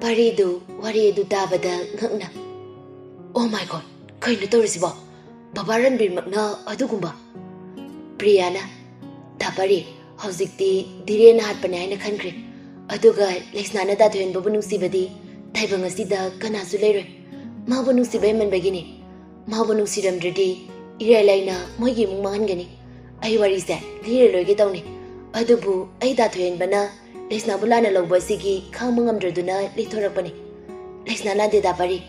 Paridu, Wari du Dabada, Ngakna. Oh my god, kind of Torisibo, Babaran bin Magna, Adugumba. Priana, Tapari, Hosicti, Diren had banana country. Aduga, Lexnana Datu and Babunu Sibadi, Taibangasida, Kanazulere, Mabunu Sibem and Begini, Mabunu Sidam Dredi, Irelina, Mogi Mangani. I worry that, dear Logetoni. Adubu, I datu and Bana. Lesna bulana lobasigi khamangam draduna lithorapani lesna lande da pari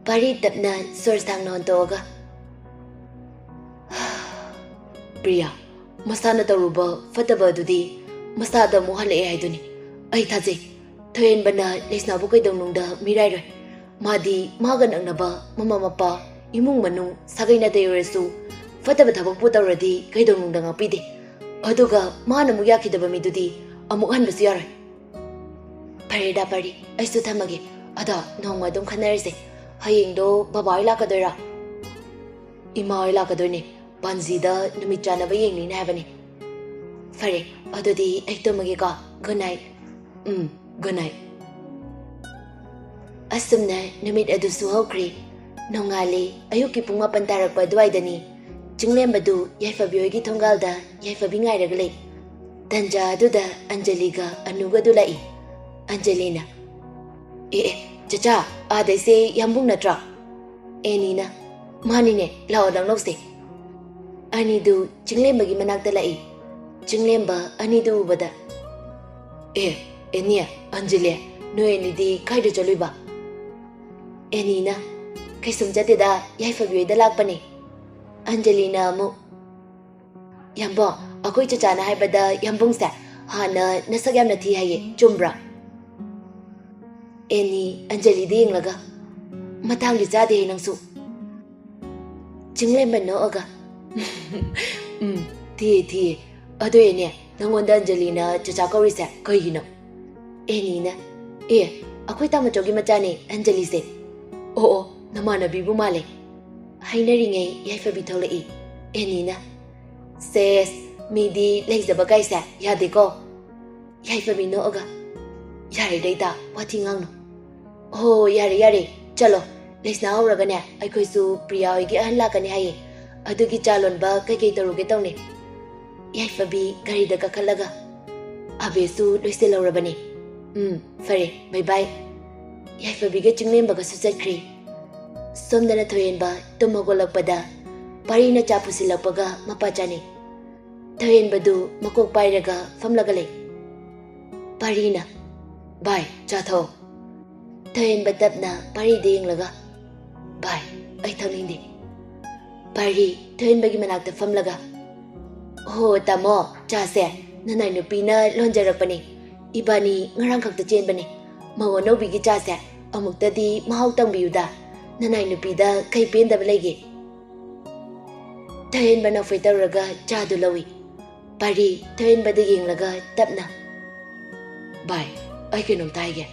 tapna sorsang non toga priya masana taruba fataba dudi masada mohale haiduni ai thaje thoen bana lesna bu kaidong nungda mirai madi magan angnaba mama mapa imung manung sagaina deresu fataba thabak pu tawradi kaidong nungda ngapide aduga mana mu yakidaba midudi amuk han basu yarai parida pari aisu thamage ada nongma dum khanarse hayeng do babai lakadoira ima lakadoine panjida numit chana ba yengni na habani fare adodi ai tomage ka good night good night asumna numit adu su hokri nongali ayuki pung 8 tarakpa duaidani jinglem badu yaifabioi gi thongalda yaifabi ngairaga lei Tanja duda Angeliga anuga dulai Angelina Chacha adai se yambung natra Enina manine lao dang lose ani du jinglemba gi manak dalai jinglemba ani du bada enia Angelia no eni di kaida joluba Enina kaisum jate da yaifabi da lakpani Angelina mu yambo Akoi chachana haibada yambungsa hana nasagam na thi haye chumbra Eni Anjali ding laga matang li jade nangsu jinglem ban no aga thi ado ene nangonda Anjali na chacha kauri sa kaigino Eni na akoi tama jogi machane Anjali se namana bibu male hainari ngai yaifa bitholai Eni na ses Midi Lazaba Gaisa, Yadiko Yaifamino Oga Yari Data, Watingang. Oh, Yari, Chalo, Lesna Oragana, I could do Priya and Lakani, Aduki Chalon Ba, Kakita Rugetoni Yaifabi, Garida Kakalaga Abesu, Lucilla Rabani. Ferry, bye. Yaifabi getting member of Suzacri. Some the Natoyanba, Tomogolapada, Parina Chapusilapaga, Mapachani. Thoin badu makok pairaga famlagale Parina bye chatho Thoin badapna pari ding laga bye ai thaulindi pari thoin bagi manakta famlaga ho tamo cha se nanai nupina lonjarapani ibani ngarang khakta chenbani mawono bigi cha se amuktadi mahau tangbiyuda nanai nupida kai pendaba lege Thoin bana faitaraga cha du lawi Pari, Thoin bada yenglaga tapna. Bye, I can tiger.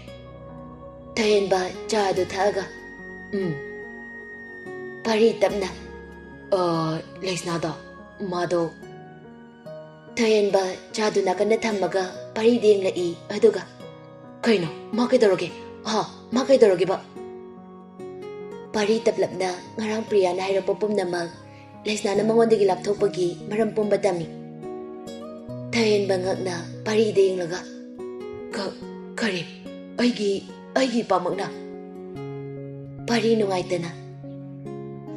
Thoin ba cha du thaga. Pari tapna. Lesna da, mado. Thoin ba cha du nakana thamaga pari ding lai aduga. Kaino, makidoroge. Makidoroge ba. Pari taplapna ngarang Priya na hirapopum namag. Lesna na mangondigi laptopagi marampum badami. Thoin bangakna pari ding laga kare aigi pamakna pari nungaitana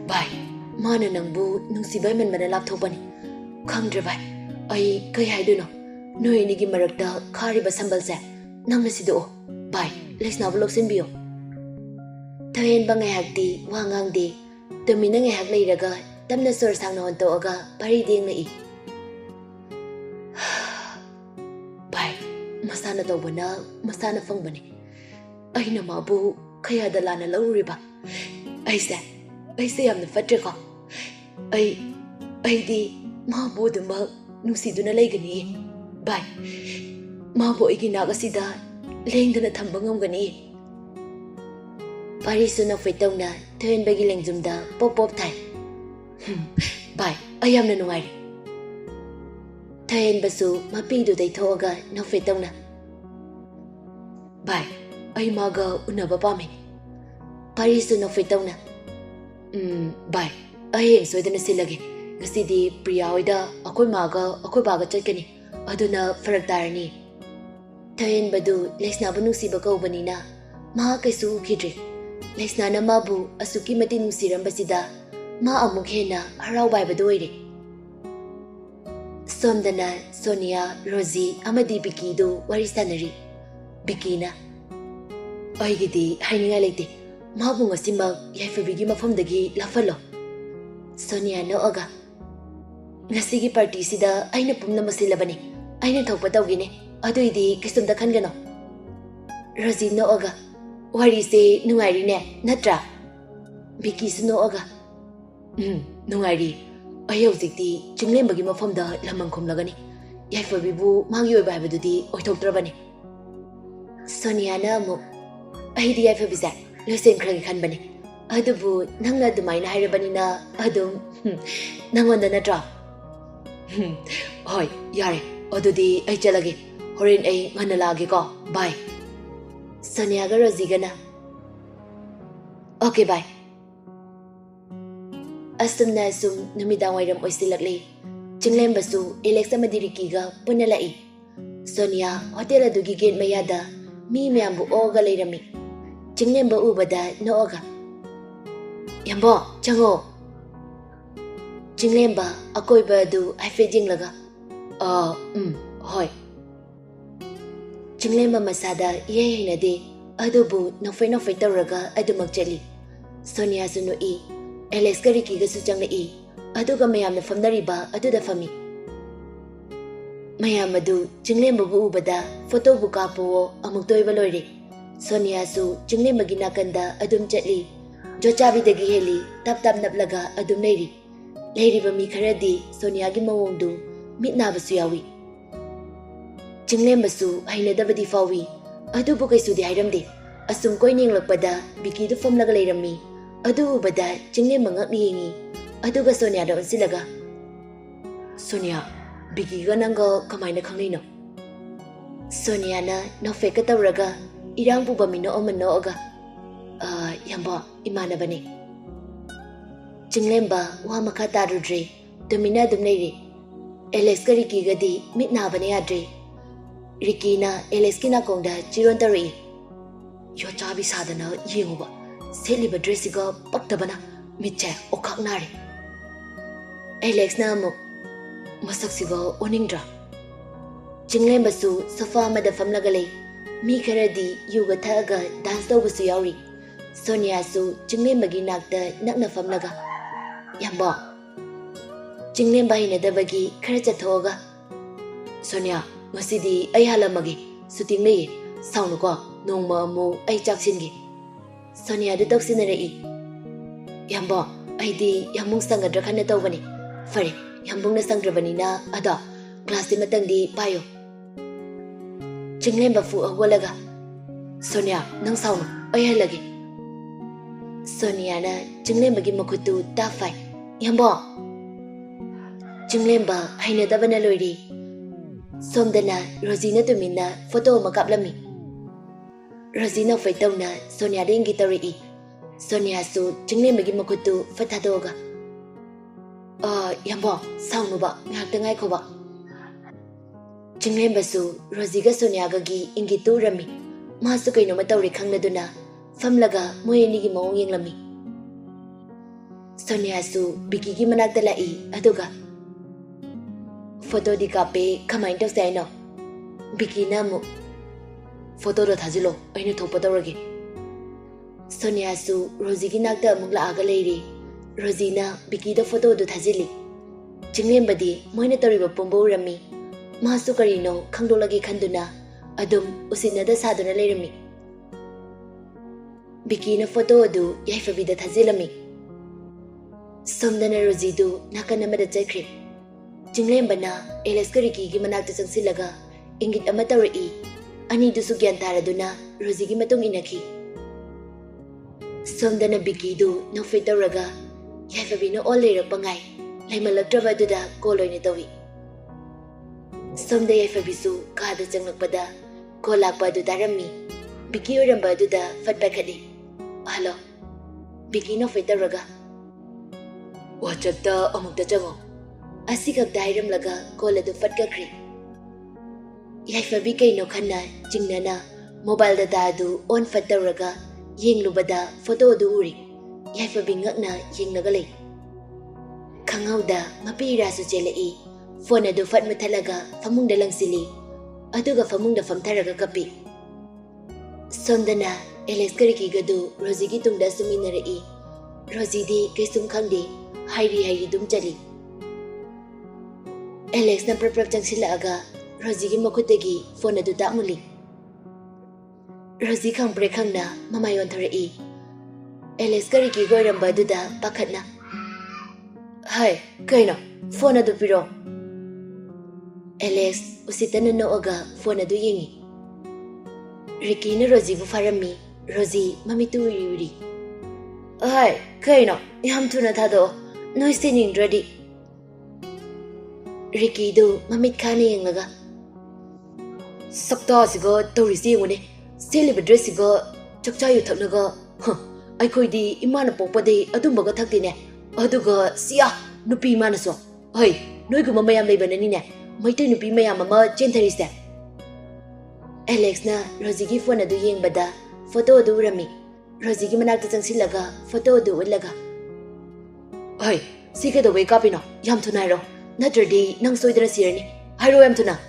bai mana nangbu nungsibai man mana lapthopani khangdre bai ai kai haiduno noi ni gi marakta khariba sambalse namna sido bai lesna vlog sinbio Thoin bangai hakti wangangdi tumina ngai hak leiraga tamna sor sangna onto aga pari ding lai Masana tawbana, masana fangbani. Ay na mabu, kaya dalana lauriba. Ay se yamna fatrika. Ay di, mabu dumba, nungsiduna laygani. Bay, mabu iginagasida, lengdana tambangam gani. Parisu na faitaw na, Thoin bagi lengjumda, pop tay. Bay, ayam na nungari. Thoin basu mapidu day thoga no fetaw na. Bay, ai maga unaba pame parisu no fitona bai ai heng soidana silage ngasidi priya hoida akoi maga akoi baga chatkani aduna farak tarani tayen badu lesna bu nungsiba kaubanina ma kaisu khidri lesna na mabu asuki mati nungsiram ma amuk hena harau bai badu oire somdana Sonia Rosie amadi Biki do wari sanari Bikina aigidi haininga leite mabu ngasima yaifabigi mafamdagi lafalo Sonia no aga ngasigi party sida aina pumna masilabani aina thokpa tawgine aduidi kisumda khangano Rosie no aga wari se nungairi ne natra Biki no aga nungairi ayo zikti chinglemba gi mafamda lamang khumlagani yaifabibu magi oi bai badudi oithoktrabani Sonia na mu aidi yaifabisa losen khragi khanbani adubu nangna dumaina hairabani na adum nangonda natra hoi yare adudi ai chalage horen ai ngana lage ko bye Sonia ga Rosie gana okay bye asumna asum numidang wairam oisilakle chinglembasu Alex amadi Ricky ga punalai Sonia hotel adugi gate mayada mi myambu oga leirami chinglemba ubada nooga yambo chango chinglemba akoiba adu aife jinglaga hoi chinglemba masada yehinade adubu nofai tawraga adumak chali Sonia sunu I Alex ga Ricky ga su changla I aduga mayamna famnariba aduda fami mayam adu chinglemba bu ubada photo bu kapo amuk toiba loire Sonia su chinglemba gi nakanda adum chatli jochabi dagi heli tap naplaga adum leiri ba mi kharadi Sonia gi mawongdu mitna basu yawi chinglemba su haina dabadi fawi adu bu kaisu di hairamde asum koining lakpada Biki du famlaga leirami adu ubada chinglemba ngakni yengi aduga Sonia da onsilaga Sonia Biki ga nanga kamaina khanglino Sonia na nofe ka tawraga irang bu bamino omano aga yamba imana bane chinglemba wa makha tarudre domina dumneire Alex ka Ricky ga di mitna bane adre Ricky na Alex kina kongda chiron tari yo chabi sadana yenguba seliba dressiga paktabana mitche okaknare Alex na mo masaksiga oningdra chinglemba su sofa amada famlagale mi kharadi yuga thaga dance tawbasu yauri Sonia su chinglemba gi nakta nakna famlaga yamba chinglemba ina dabagi khara chathoga Sonia masidi ai halamagi suting lei saunu ko nongma mu ai chaksingi Sonia du toksinare I yamba aidi yamung sangadra khana tawbani fare yambungna sangdrabani na ada class di matangdi payo chinglemba fu awalaga Sonia nang saunu ai halagi Sonia na chinglemba gi makutu ta fai yamba chinglemba haina dabana loiri somdana Rosina tumina photo makaplami Rosina faitawna Sonia dengi tari Sonia su chinglemba gi makutu fatadoga yamba saunu ba ngakta ngai khoba chinglemba su Rosie ga Sonia ga gi ingitu rami masu kaino matawri khangladuna famlaga moyeni gi mawong yenglami Sonia su Biki gi manakta lai aduga photo di kape kamain taw sai no Biki na mu photo ro thajilo aina thokpa tawrage Sonia su Rosie gi nakta mugla aga leiri Rosina Biki da photo du thajili chinglemba di moina tawriba pombo rami masu karino khangdolagi khanduna adum usina da saduna leirami Biki na photo adu yaifabida thajilami somdana Rosie du nakana mada chakri chinglemba na Alex ka Ricky gi manakta changsilaga ingit ama tawri ani du su gyan taraduna Rosie gi matung inaki somdana Biki du no fitawraga yaifabino olera pangai laimalaktraba duda koloina tawi somda yaifabisu kada changlakpada kolakpa du tarami Biki oiramba aduda fat pakhadi. Hello. Biki no fetaraga. WhatsApp da amuk da chango. Asikak da hairamlaga call adu fat kakri. Yaifabi kaino khanna jingnana mobile data adu on fat taraga yenglubada photo adu uri. Yaifabi ngakna yengnaga lei. Khangauda mapira su chelai. Phone adu fat mathalaga famungda langsili. Aduga famungda famtharaga kapi. Sondana Alex kariki gadu Rosie gi tungda suminarai. Rosie di kaisum khangde hairi dum chali. Alex na prap changsilaga Rosie gi makutagi phone adu tamuli. Rosie khang break khangna mamayon tharai. Alex kariki goiramba duda pakhatna. Hai, kaino phone adu piro. Alex usitana noaga phone adu yengi. Ricky na Rosie bu farami. Rosie mamitu yuri. Hai, kaino yam tuna thado. No singing ready. Ricky do mamit khani yengaga. Sakta sigo torisi ngone. Celebrate dress sigo chakcha yu thaknaga. Ai khoi di imana pokpade adumbaga thakdine. Aduga siya nupi manaso. Hai, noi gu mamayam leibanani ne. Maitai nupi mayam ama chentariste. Alex na Rosie gi phone adu yengbada photo adu rami. Rosie gi manakta changsilaga photo adu ullaga. Hai, sike do wake up ino. Yam thunairo. Natradi nang soidra sirani. Hairo yam thuna.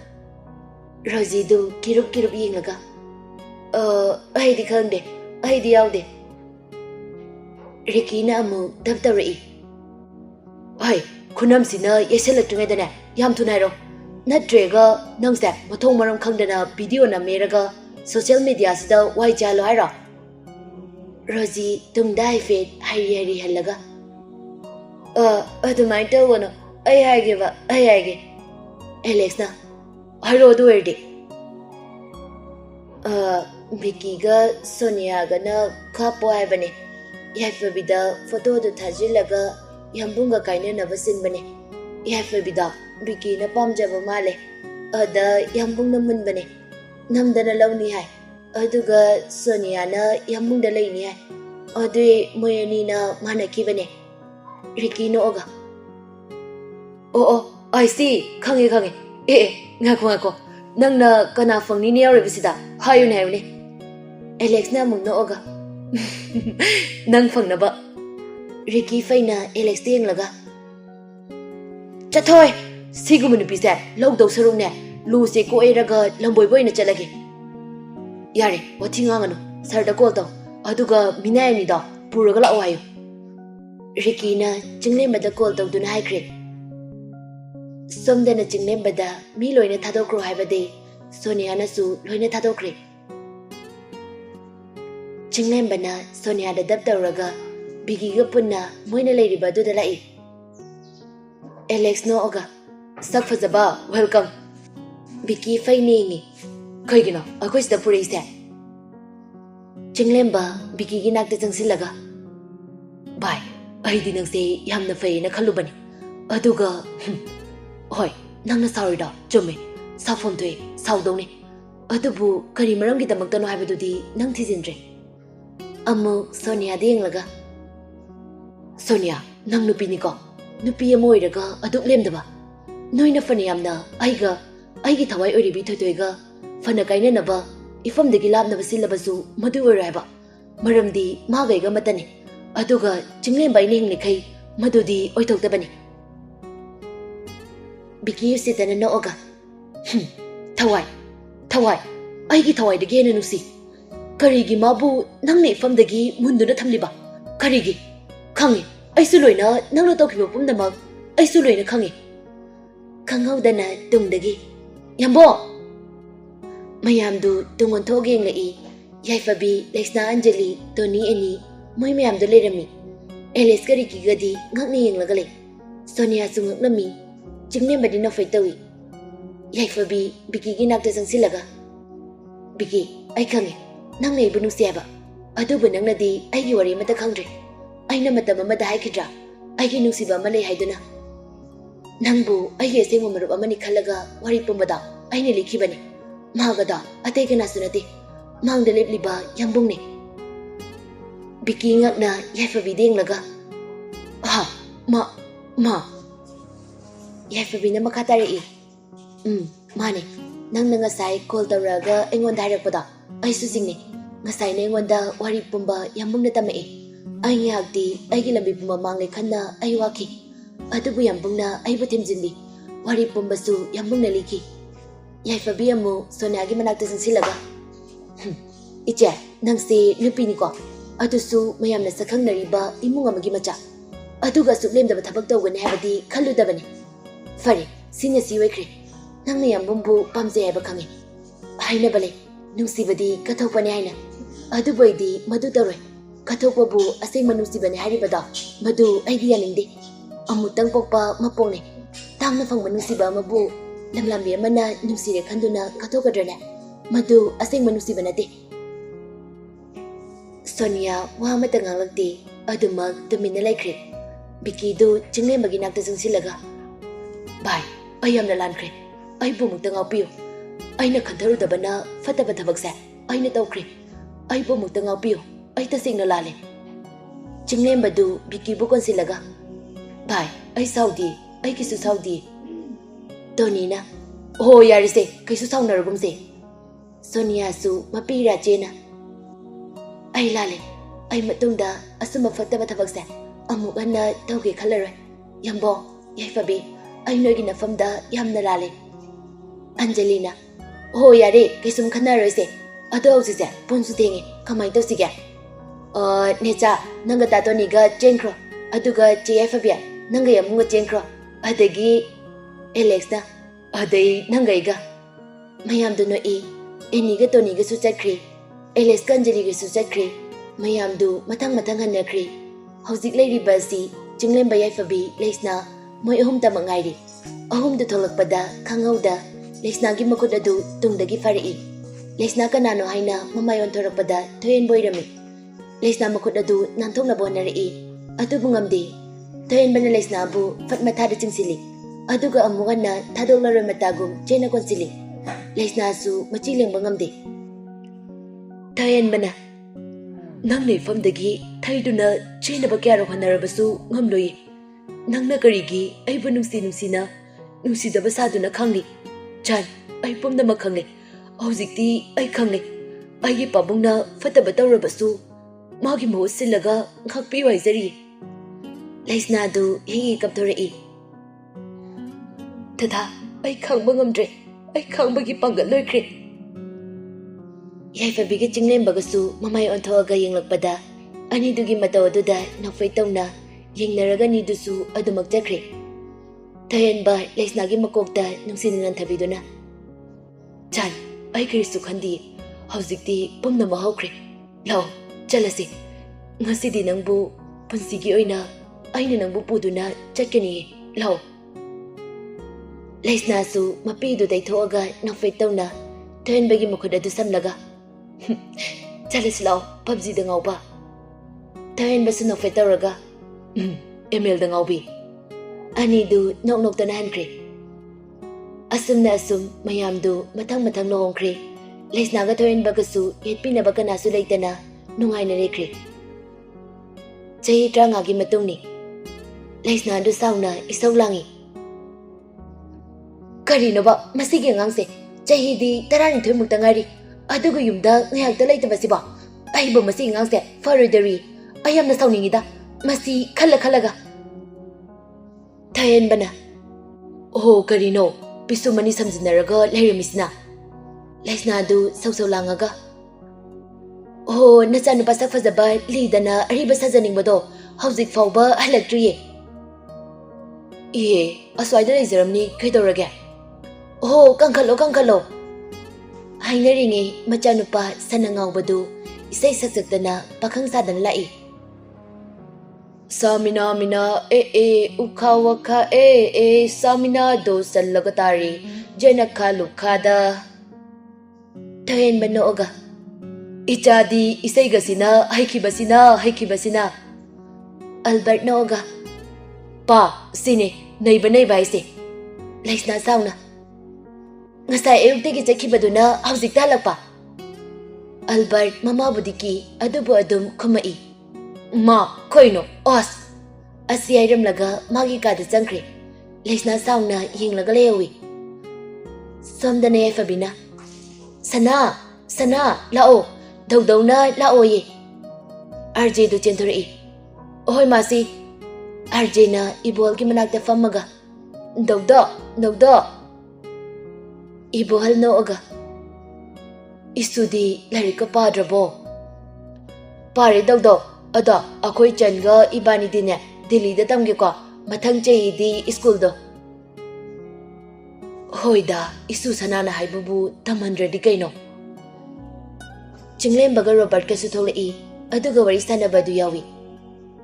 Rosie du kirup yengaga. Ai di khangde. Ai di yaude. Ricky na amu dabtarai. Hai, khunam sina yeselaktrengedane. Yam thunairo. Natrega nangse mathong maram khangdana video na meraga social media sida wai jalo haira. Rosie tungda haifet hairi halaga. Adumai tawano ai haige. Alex na hairo adu erdi. Vicky ga Sonia ga na khapo haibane. Yaifabida photo du thajilaga yambunga kaina na basin bane. Yaifabida Vicky na pamjaba male. Ada yambung na munbane. Namdana lawni hai. Aduga Sonia na yambung da layni hai. Adui moyani na manakibane. Ricky no oga. Oh, I see. Khange. Ngako. Nang na kana phangni ne yauribisida. Hayun hayune. Alex na mung no oga. Nang phangna ba. Ricky faina Alex tenglaga. Chathoi. Sigumunu pise lawdau sarungne lu se ko eraga lamboy boy na chalage. Yare, wathi ngangano. Sir da call taw. Aduga minai ni da puraga la wayo. Ricky na jinglem da call taw duna haikre. Somdana jinglem bada mi loina thadokro haibade Sonia na su loina thadokre. Jinglem bana Sonia da dabtaraga bigi ga punna moina leiriba du da lai. Alex no oga. Sak fazaba welcome. Vicky fainengi. Kaigino akoi sida purese. Jinglemba Vicky gi nakta changsilaga. Bye. Ai di nang se yamna faina khalubani. Aduga hoi nangna sorry da chume. Safom thoi saudone. Adubu kari maram gi damakta no haibadudi nang thijinre. Amu Sonia denglaga. Sonia nang nupi ni ko. Nupi amoiraga aduk lemdaba. Noina faniyamna aigi thawai oribi thoiga fana kaina naba ifam degi labna basilabasu madu oraiba maramdi magaiga matani aduga jinglem bai ning likhai madudi oithoktabani Vicky sitana no oga thawai aigi thawai degi na nusi karigi mabu nangni ifam degi munduna thamliba karigi khangi aisu loina nangno tawkhiba pumnamak aisu loina khangi Kangaudana tungdagi. Yambo! Mayamdu tungon thogeng lai. Yaifabi, Lexna Anjali, Tony Eni, Moy mayamdu lerami. Alex kariki gadi ngakni yenglagale. Sonia sungak nami. Jingnem badi no faitawi. Yaifabi, Vicky gi nakta sangsilaga. Vicky, ai khange. Nang nei bunu siaba. Adubu nang nadi ai gi wari mata khangre. Ai na mata mama da haikidra. Ai gi nusiba malai haiduna. Nangbu aige sengmo marup amani khalaga wari pumbada aine likhibani magada atege nasunati Mangda lepliba yambungne. Biki ngakna yaifabi denglaga. Ha, ma. Yaifabina makatari. Mane. Nang ngasai call tawraga engon hairakpada. Ai su jingni. Ngasai na engonda wari pumba yambungna tamai. Ai ngakti aigi lambi pumba mangle khanna ai waki. Adubu yambungna ai bu thimjindi. Wari pumba su yambungna liki. Yaifabi amu Sonia gi manakta singsilaga. Iche, nangsi nupini ko. Adusu mayamna sakhangnariba imung amagi macha. Aduga suklemdaba thabak tawgani habadi khalludabani. Fare, sina si wekre. Nangna yambumbu pamje haiba khangi. Haina bale, nungsibadi kathokpani haina. Aduboidi madu taroi. Kathokpabu aseng manungsibani haribada. Madu aidi yaningde. Amutang pokpa mapongne. Tangna phangba nungsiba amabu lamlambi amana nungsire khanduna kathokadrane. Madu aseng manungsiba nate. Sonia wa amata nganglakti adumak tumina laikre. Biki do chinglembagi nakta singsilaga. Bye, I am the lankre. I bumukta ngkpiyu. Aina khantarudabana fataba thabakse. Aina tawkre. I bumukta ngkpiyu. Ai tasingna lale. Chinglembadu biki bu konsilaga. Bye, I saudi. Ai kisu saudi. Donina. Oh yarise, kaisu saunaragumse. Sonia su mapira jena. Ai lale. Ai matmda asuma fataba thabakse. Amuk anna tawge khalare. Yambo, yaifabi. Ai noigi nafamda yamna lale. Angelina. Oh yare, kaisum khanaroise. Ado ausise, ponsu thengi. Kamai tawsige. Necha, nanga tatoniga chenkro. Aduga cheyafabia. Nanga yamunga chenkro. Adagi Alexa. Adai nanga iga. Mayamdu no e. Eniga toniga su chakri. Alex Anjeliga su chakri. Mayamdu matang hanakri. Hauzik leiriba asi chinglemba yaifabi Leisna moi ahum ta mangairi. Ahum du tholakpada khangauda Leisna gi makut adu tungdagi farai. Leisna kanano haina mamayon thorakpada thoyen boirami. Leisna makut adu nanthokna bonari. Adu bungamdi. Thoyen bana Leisna bu fatmatha da chingsili. Aduga amuganna thadolaro matagum chena konsili. Leisna su machilengba ngamdi. Thoyen bana Nang ne famdagi thaiduna chenaba kyaro hanarabasu ngamloi. Nangna karigi aibu nungsina nungsidaba saduna khangli. Chan ai pumna makhangle. Hojikti ai khangle. Ai pabungna fataba tawrabasu magi mo silaga ngkpiyu haizari. Leisna du hi kapthorei. Tata ai khangba ngamdre. Ai khangbagi pangal loikre. Yaifabiga chinglembagasu mamay onthoaga yenglakpada anidugi mataw aduda nakfay tawna yengnaraga nidusu adumak chakre. Thayenba Leisnagi makokta nungsinan thabiduna. Chan, ai karisu khandi. Hojikti pumna mahawkre. Lao, chalase. Ngasidi nangbu punsigi oina aina nangbu puduna chatkani. Lao. Leisna su mapidu daithoaga nakfay tawna Thoibi makhut adu samlaga. Chalis lao Pubg Da Ngaoba. Thoibi su nokfay tawraga. ML Da Ngaobi. Ani du nok tana hankre. Asumna asum mayamdu mathang lohongkre. Leisna ga Thoibi bagasu yetpinaba kanasu leitana nungaina rekre. Chahi 35 gi matungni Leisna du sauna isaulangi. Karino ba masigi ngangse chahi di 12 mukta ngari. Aduga yumda ngayakta leitaba aiba masi ngangse faroidari. Ayamna sauningida masi khalaga. Thayen bana. Oh karino pisumani samjinaraga leiramisna. Leisna du saulangaga. Oh nachanu pasak fazaba lidana ariba sajaningbodo hauzik fauba halaktriye. Aswaida leizaramni kaidorage. Oh kankalo. Hainaringe machanupa sanangaubadu isay saksaktana pakhang sadan lai. Samina ukha wakha samina do sallagatari janakha lukhada. Thayen banooga. Ichadi isay gasina haikibasina. Albert nooga. Pa sine naiba ise. Leisna sauna. Ngasay ayuktagi chakhibaduna hawjik talakpa. Albert mamabudi ki adubu adum khumai. Ma koino os. Asi airamlaga magi kada changkre. Leisna sauna yinglaga lewi. Somdane Fabina. Sana lao daudona lao ye. RJ du chenthuri. Ohoi masi. RJ na ibol ki manakta famaga. Daudo. Ibol no aga. Isudi larika padrabo. Pare daudo. Ada akhoi changa ibani dine Delhi da tamge ko mathang chei di school do. Hoida isu sanana haibubu tamandradi kaino. Chinglem baga Robert kasu tholei aduga wari sanaba du yawi.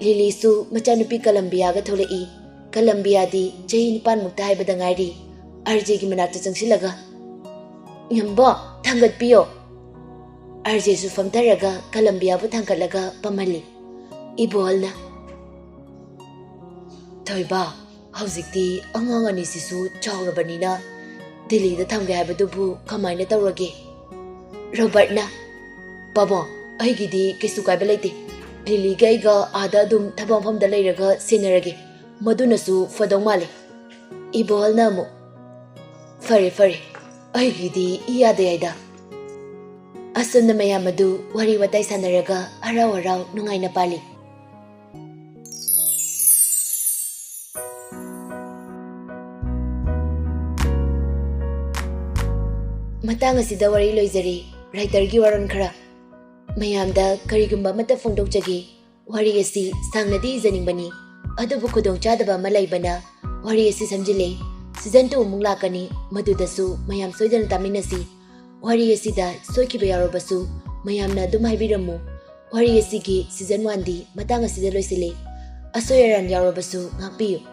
Lily su machanupi Columbia ga tholei. Columbia di chei nipan mukta haibada ngairi. RJ gi manakta changsilaga. Nyamba thangat piyo. RJ su famtaraga Columbia bu thangkatlaga pamali. Ibolna. Thoiba, hauzikti angang ani sisu chawrabanina. Delhi da thamge haibadubu kamaina tawrage. Robert na. Babo, aigidi kesu kaiba leite. Lily ga iga ada dum thabam famda leiraga senarage. Madunasu fadong male. Ibolna mu. Fare. Aigidi iyade aida. Asunna mayamadu wari watai sanaraga harau nungaina pali. Matang asida wari loizari writer gi waran khara mayamda karigumba mata fongdokjagi wari asi sangnadi janingbani adubu khudong chadaba malaibana wari asi samjile season 2 munglakani madudasu mayam soidana taminasi wari asida soikhi yaorabasu mayamna dum haibiramu wari asigi season 1 di matang asida loisile asoyaran yaorabasu ngkpiyu